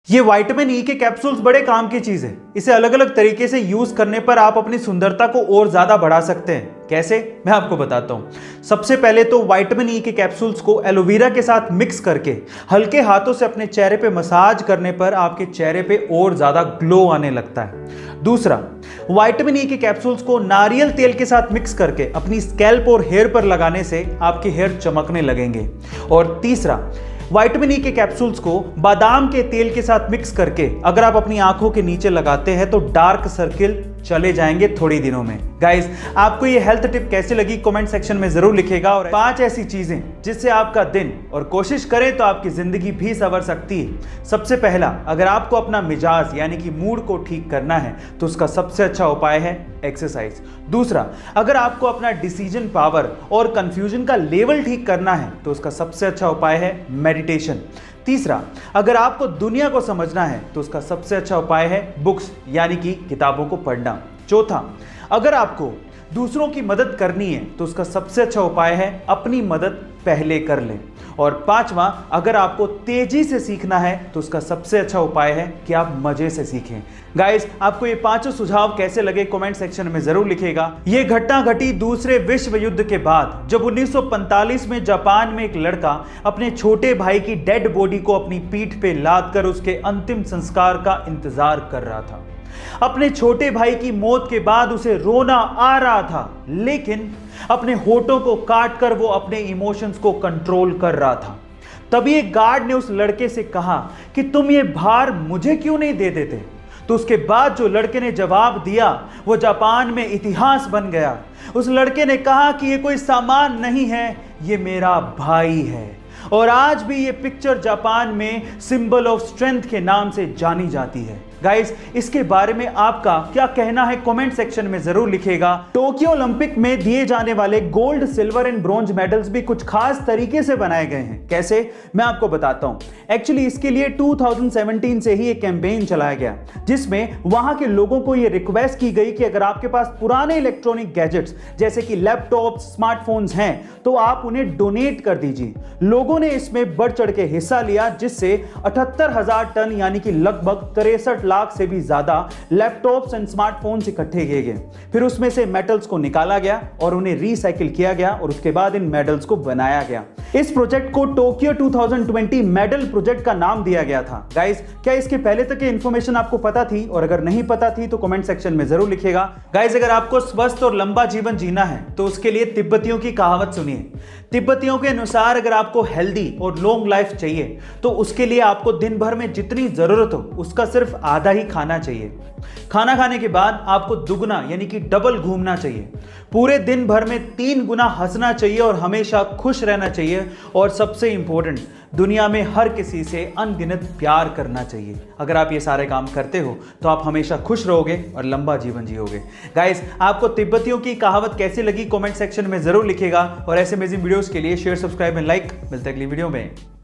ये vitamin E के capsules बड़े काम की चीज है। इसे अलग अलग तरीके से यूज करने पर आप अपनी सुंदरता को और ज्यादा बढ़ा सकते हैं। कैसे, मैं आपको बताता हूं। सबसे पहले तो विटामिन ई के कैप्सूल्स को एलोवेरा के साथ मिक्स करके हल्के हाथों से अपने चेहरे पे मसाज करने पर आपके चेहरे पे और ज्यादा ग्लो आने लगता है। दूसरा, विटामिन ई के कैप्सूल्स को नारियल तेल के साथ मिक्स करके अपनी स्कैल्प और हेयर पर लगाने से आपके हेयर चमकने लगेंगे। और तीसरा, विटामिन ई के कैप्सूल्स को बादाम के तेल के साथ मिक्स करके अगर आप अपनी आंखों के नीचे लगाते हैं तो डार्क सर्किल चले जाएंगे थोड़ी दिनों में। गाइस, आपको ये हेल्थ टिप कैसे लगी कमेंट सेक्शन में जरूर लिखिएगा। और 5 ऐसी चीजें जिससे आपका दिन और कोशिश करें तो आपकी जिंदगी भी संवर सकती है। सबसे पहला, अगर आपको अपना मिजाज यानी कि मूड को ठीक करना है तो उसका सबसे अच्छा उपाय है एक्सरसाइज। दूसरा, अगर आपको अपना डिसीजन पावर और कंफ्यूजन का लेवल ठीक करना है तो उसका सबसे अच्छा उपाय है मेडिटेशन। तीसरा, अगर आपको दुनिया को समझना है तो उसका सबसे अच्छा उपाय है बुक्स यानी कि किताबों को पढ़ना। चौथा, अगर आपको दूसरों की मदद करनी है तो उसका सबसे अच्छा उपाय है अपनी मदद पहले कर लें। और पांचवा, अगर आपको तेजी से सीखना है तो उसका सबसे अच्छा उपाय है कि आप मजे से सीखें। गाइस, आपको ये 5 सुझाव कैसे लगे कमेंट सेक्शन में जरूर लिखिएगा। ये घटना घटी दूसरे विश्व युद्ध के बाद, जब 1945 में जापान में एक लड़का अपने छोटे भाई की डेड बॉडी को अपनी पीठ पे लाद कर उसके अंतिम संस्कार का इंतजार कर रहा था। अपने छोटे भाई की मौत के बाद उसे रोना आ रहा था, लेकिन अपने होठों को काट कर वो अपने इमोशंस को कंट्रोल कर रहा था। तभी एक गार्ड ने उस लड़के से कहा कि तुम ये भार मुझे क्यों नहीं दे देते। तो उसके बाद जो लड़के ने जवाब दिया वो जापान में इतिहास बन गया। उस लड़के ने कहा कि ये कोई सामान नहीं है, ये मेरा भाई है। और आज भी ये पिक्चर जापान में सिंबल ऑफ स्ट्रेंथ के नाम से जानी जाती है। गाइस, इसके बारे में आपका क्या कहना है कमेंट सेक्शन में जरूर लिखिएगा। टोक्यो ओलंपिक में दिए जाने वाले gold, silver and bronze medals भी कुछ खास तरीके से बनाए गए हैं। कैसे, मैं आपको बताता हूं। एक्चुअली इसके लिए 2017 से ही एक कैंपेन चलाया गया जिसमें वहां के लोगों को यह रिक्वेस्ट की गई कि अगर आपके पास पुराने इलेक्ट्रॉनिक गैजेट्स जैसे कि लैपटॉप, स्मार्टफोन्स हैं तो आप उन्हें डोनेट कर दीजिए। लोगों ने इसमें बढ़ चढ़ के हिस्सा लिया, जिससे 78,000 टन यानी कि लगभग 63 लाख से भी ज्यादा लैपटॉप्स एंड स्मार्टफोन्स इकट्ठे किए गए। फिर उसमें से मेटल्स को निकाला गया और उन्हें रिसाइकिल किया गया और उसके बाद इन मेडल्स को बनाया गया। इस प्रोजेक्ट को टोक्यो 2020 मेडल प्रोजेक्ट का नाम दिया गया था। गाइस, क्या इसके पहले तक की इंफॉर्मेशन आपको पता थी? और अगर नहीं पता थी तो कमेंट सेक्शन में जरूर लिखिएगा। गाइस, अगर आपको स्वस्थ और लंबा जीवन जीना है तो उसके लिए तिब्बतियों की कहावत सुनिए। तिब्बतियों के अनुसार अगर आपको हेल्दी और लॉन्ग लाइफ चाहिए तो उसके लिए आपको दिन भर में जितनी जरूरत हो उसका सिर्फ आधा ही खाना चाहिए। खाना खाने के बाद आपको दुगना यानी कि डबल घूमना चाहिए। पूरे दिन भर में 3 गुना हंसना चाहिए और हमेशा खुश रहना चाहिए। और सबसे इंपॉर्टेंट, दुनिया में हर किसी से अनगिनत प्यार करना चाहिए। अगर आप ये सारे काम करते हो तो आप हमेशा खुश रहोगे और लंबा जीवन जियोगे। गाइस, आपको तिब्बतियों की कहावत कैसी लगी कमेंट सेक्शन में जरूर लिखिएगा। और ऐसे अमेजिंग वीडियोस के लिए शेयर, सब्सक्राइब एंड लाइक। मिलते हैं अगली वीडियो में।